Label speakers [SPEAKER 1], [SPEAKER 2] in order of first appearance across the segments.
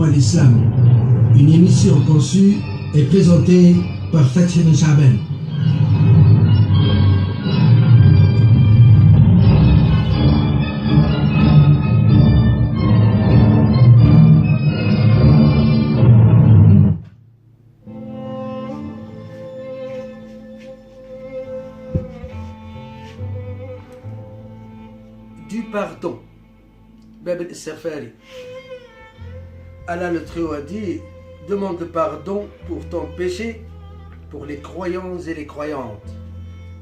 [SPEAKER 1] Dis-moi l'islam, une émission conçue et présentée par Fatima Chaben.
[SPEAKER 2] Du pardon. Bab al-Istighfari. Allah le Très-Haut a dit, demande pardon pour ton péché, pour les croyants et les croyantes.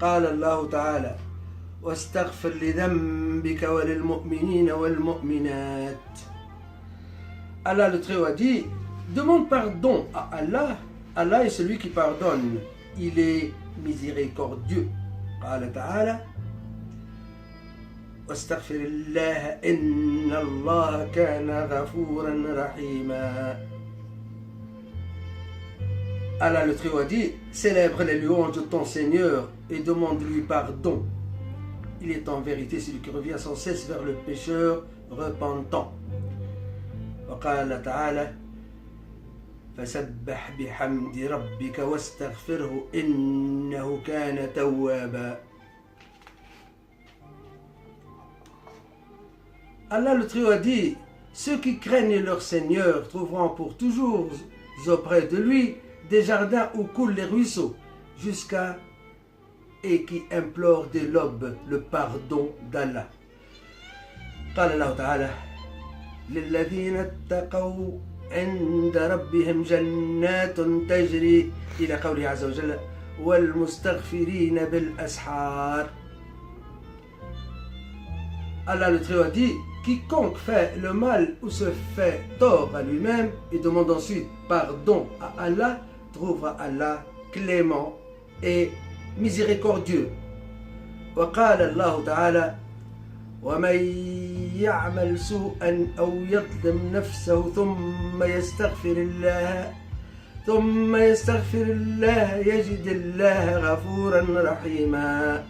[SPEAKER 2] قال الله تعالى واستغفر لذنبك وللمؤمنين والمؤمنات. Allah le Très-Haut a dit, demande pardon à Allah. Allah est celui qui pardonne. Il est miséricordieux. قال تعالى واستغفر الله إن الله كان غفورا رحيما. Allah le Très-Haut a dit, célèbre les louanges de ton Seigneur et demande-lui pardon. Il est en vérité celui qui revient sans cesse vers le pécheur repentant. وقال تعالى فسبح بحمد ربك واستغفره إنه كان توابا. Allah le Très-Haut a dit, ceux qui craignent leur Seigneur trouveront pour toujours auprès de lui des jardins où coulent les ruisseaux, jusqu'à et qui implorent dès l'aube le pardon d'Allah. قال الله تعالى للذين اتقوا عند ربهم جنات تجري إلى قوله عز وجل والمستغفرين بالأسحار. Allah le Très-Haut a dit, quiconque fait le mal ou se fait tort à lui-même et demande ensuite pardon à Allah, trouvera Allah clément et miséricordieux. وقال الله تعالى ومن يعمل سوءا أو يظلم نفسه ثم يستغفر الله يجد الله غفورا رحيما.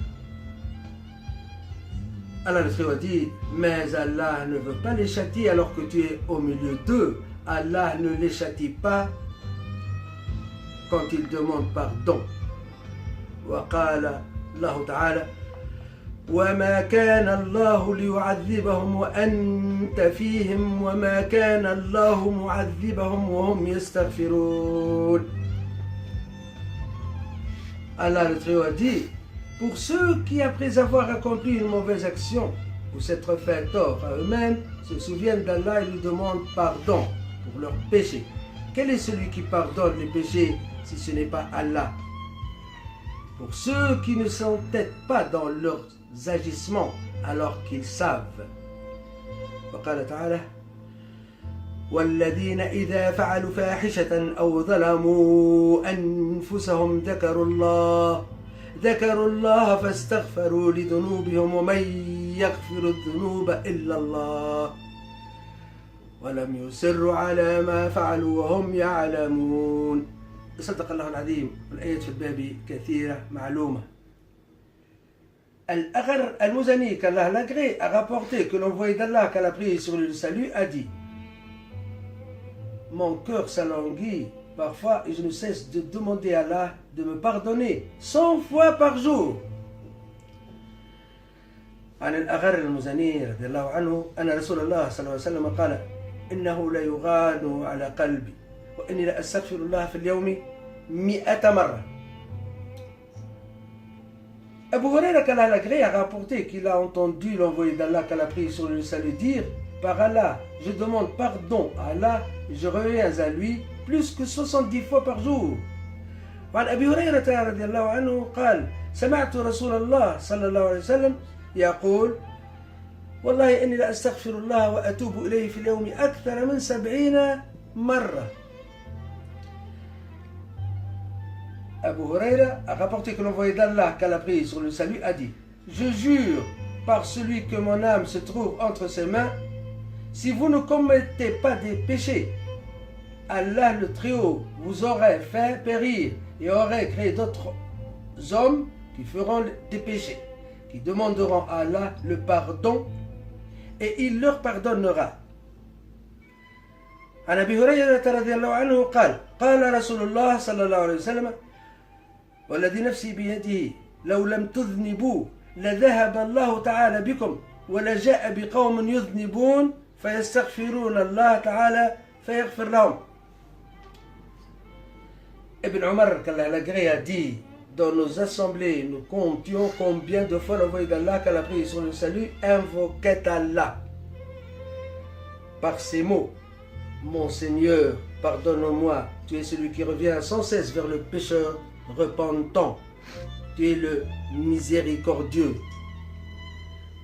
[SPEAKER 2] Allah le Très-Haut dit, mais Allah ne veut pas les châtier alors que tu es au milieu d'eux. Allah ne les châtie pas quand ils demandent pardon. وقال الله تعالى وما كان الله ليعذبهم وأنت فيهم وما كان الله معذبهم وهم يستغفرون. Allah le Très-Haut a dit, pour ceux qui, après avoir accompli une mauvaise action ou s'être fait tort à eux-mêmes, se souviennent d'Allah et lui demandent pardon pour leurs péchés. Quel est celui qui pardonne les péchés si ce n'est pas Allah? Pour ceux qui ne s'entêtent pas dans leurs agissements alors qu'ils savent. وقال تعالى والذين إذا فعلوا فاحشة أو ظلموا أنفسهم ذكروا الله فاستغفروا لذنوبهم ومن يغفر الذنوب إلا الله ولم يصروا على ما فعلوا وهم يعلمون. صدق الله العظيم. الآيات في الباب كثيرة معلومة. Al-Aghar al-Muzani, qu'Allah l'agrée, a rapporté que l'envoyé d'Allah, qu'Allah a pris sur le salut, a dit, mon cœur s'alanguit parfois et je ne cesse de demander à Allah de me pardonner 100 fois par jour. عن الأغر المزني رضي الله عنه أن رسول الله صلى الله عليه وسلم قال إنه لا يغان على قلبي وإني لا أستغفر الله في اليوم 100 مرة. Abu Huraira qu'Allah l'agrée a rapporté qu'il a entendu l'envoyé d'Allah qu'Allah a pris sur le salut dire, par Allah, je demande pardon à Allah et je reviens à lui plus que 70 fois par jour. وعن أبي هريرة رضي الله عنه قال سمعت رسول الله صلى الله عليه وسلم يقول والله إني لأستغفر الله وأتوب إليه في اليوم أكثر من 70 مرة. Abu Huraira a rapporté que l'envoyé d'Allah qu'Allah a pris sur le salut a dit, je jure par celui que mon âme se trouve entre ses mains, si vous ne commettez pas des péchés, Allah le Très-Haut vous aurait fait périr et aurait créé d'autres hommes qui feront des péchés, qui demanderont à Allah le pardon et il leur pardonnera. عن أبي هريرة رضي الله عنه قال قال رسول الله صلى الله عليه وسلم والذي نفسي بيده لو لم تذنبوا لذهب الله تعالى بكم ولجاء بقوم يذنبون فيستغفرون الله تعالى فيغفر لهم. Ibn Omar, qu'Allah l'agrée, a dit dans nos assemblées, nous comptions combien de fois l'envoyé d'Allah, qu'Allah prie sur le salut, invoquait Allah. Par ces mots, mon Seigneur, pardonne-moi, tu es celui qui revient sans cesse vers le pécheur repentant. Tu es le miséricordieux.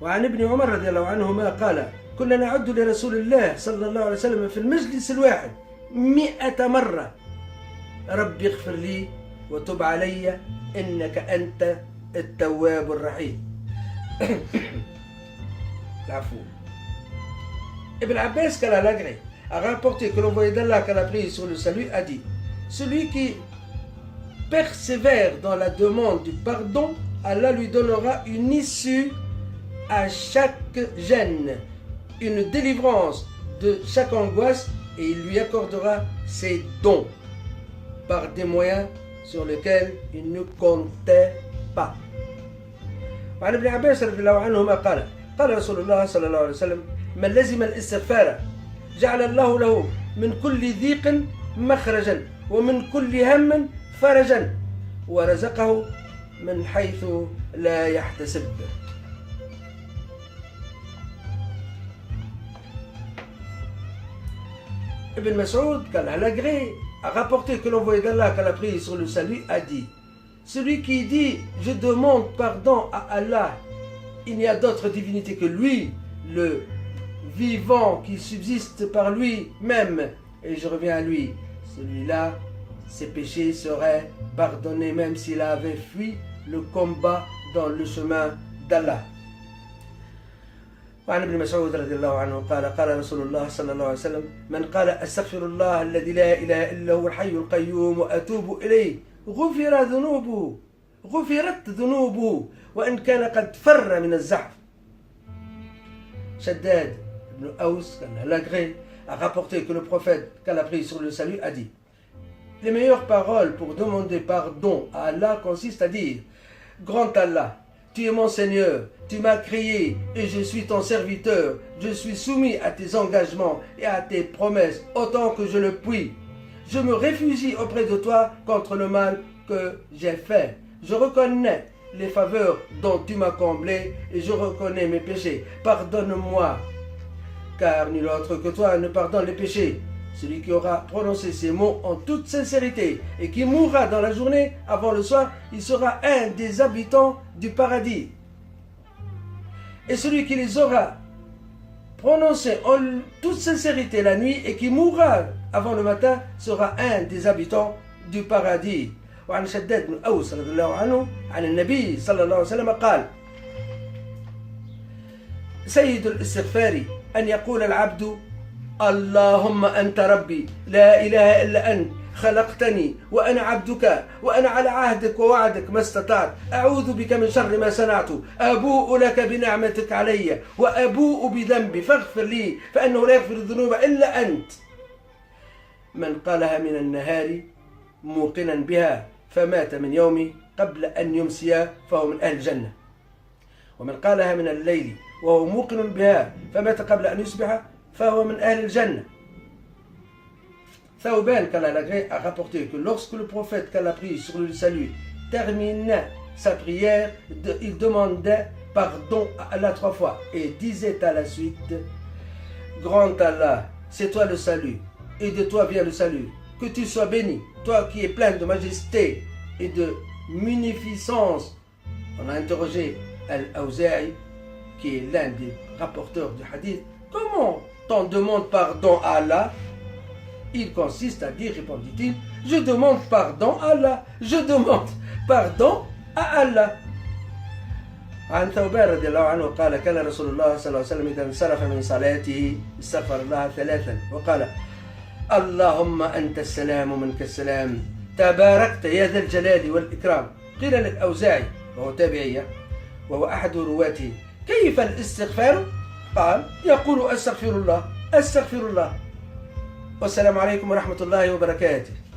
[SPEAKER 2] وعن ابن عمر رضي الله عنهما قال كنا نعد لرسول الله صلى الله عليه وسلم في المجلس الواحد 100 مرة ربي اغفر لي وتب علي إنك أنت التواب الرحيم. العفو. Ibn Abbas qu'Allah l'agrée a rapporté que l'envoyé d'Allah qu'Allah a pris sur le salut a dit celui qui persévère dans la demande du pardon, Allah lui donnera une issue à chaque gêne, une délivrance de chaque angoisse et il lui accordera ses dons par des moyens sur lesquels il ne comptait pas. وعن ابن عباس رضي الله عنهما قال قال رسول الله صلى الله عليه وسلم من لزم الاستغفار جعل الله له من كل ضيق مخرجا ومن كل هم فرجا ورزقه من حيث لا يحتسب. Ibn Mas'ud, qu'Allah l'agrée, a rapporté que l'envoyé d'Allah qu'Allah a pris sur le salut a dit celui qui dit je demande pardon à Allah, il n'y a d'autre divinité que lui, le vivant qui subsiste par lui-même, et je reviens à lui, celui-là, ses péchés seraient pardonnés même s'il avait fui le combat dans le chemin d'Allah. وعن ابن مسعود رضي الله عنه قال قال رسول الله صلى الله عليه وسلم من قال أستغفر الله الذي لا إله إلا هو الحي القيوم وأتوب إليه غفرت ذنوبه وإن كان قد فر من الزحف. Shaddad ibn Aws, l'agré, a rapporté que le prophète qu'Allah a pris sur le salut a dit les meilleures paroles pour demander pardon à Allah consistent à dire grand Allah, tu es mon Seigneur, tu m'as créé et je suis ton serviteur, je suis soumis à tes engagements et à tes promesses autant que je le puis. Je me réfugie auprès de toi contre le mal que j'ai fait. Je reconnais les faveurs dont tu m'as comblé et je reconnais mes péchés. Pardonne-moi, car nul autre que toi ne pardonne les péchés. Celui qui aura prononcé ces mots en toute sincérité et qui mourra dans la journée avant le soir, il sera un des habitants du paradis. Et celui qui les aura prononcés en toute sincérité la nuit et qui mourra avant le matin sera un des habitants du paradis. وعن شداد بن أوس رضي الله عنه عن النبي صلى الله عليه وسلم قال سيد الاستغفار أن يقول العبد اللهم أنت ربي لا إله إلا أنت خلقتني وأنا عبدك وأنا على عهدك ووعدك ما استطعت أعوذ بك من شر ما صنعت أبوء لك بنعمتك علي وأبوء بذنبي فاغفر لي فإنه لا يغفر الذنوب إلا أنت. من قالها من النهار موقنا بها فمات من يومه قبل أن يمسي فهو من أهل الجنة ومن قالها من الليل وهو موقن بها فمات قبل أن يصبح فهو من أهل الجنة. Thawban qu'Allah l'agrée a rapporté que lorsque le prophète qu'Allah a pris sur le salut terminait sa prière, il demandait pardon à Allah 3 fois et disait à la suite grand Allah, c'est toi le salut et de toi vient le salut. Que tu sois béni, toi qui es plein de majesté et de munificence. On a interrogé Al-Awza'i, qui est l'un des rapporteurs du hadith. Comment t'en demandes pardon à Allah? Il consiste à dire, répondit-il, je demande pardon à Allah, je demande pardon à Allah. عن ثوبان رضي الله عنه قال كان رسول الله صلى الله عليه وسلم إذا انصرف من صلاته استغفر الله 3 وقال اللهم أنت السلام ومنك السلام تباركت يا ذا الجلال والإكرام. قيل للأوزاعي وهو تابعي وهو أحد رواته كيف الاستغفار؟ قال يقول أستغفر الله أستغفر الله. Wassalamu alaikum wa rahmatullahi wa barakatuh.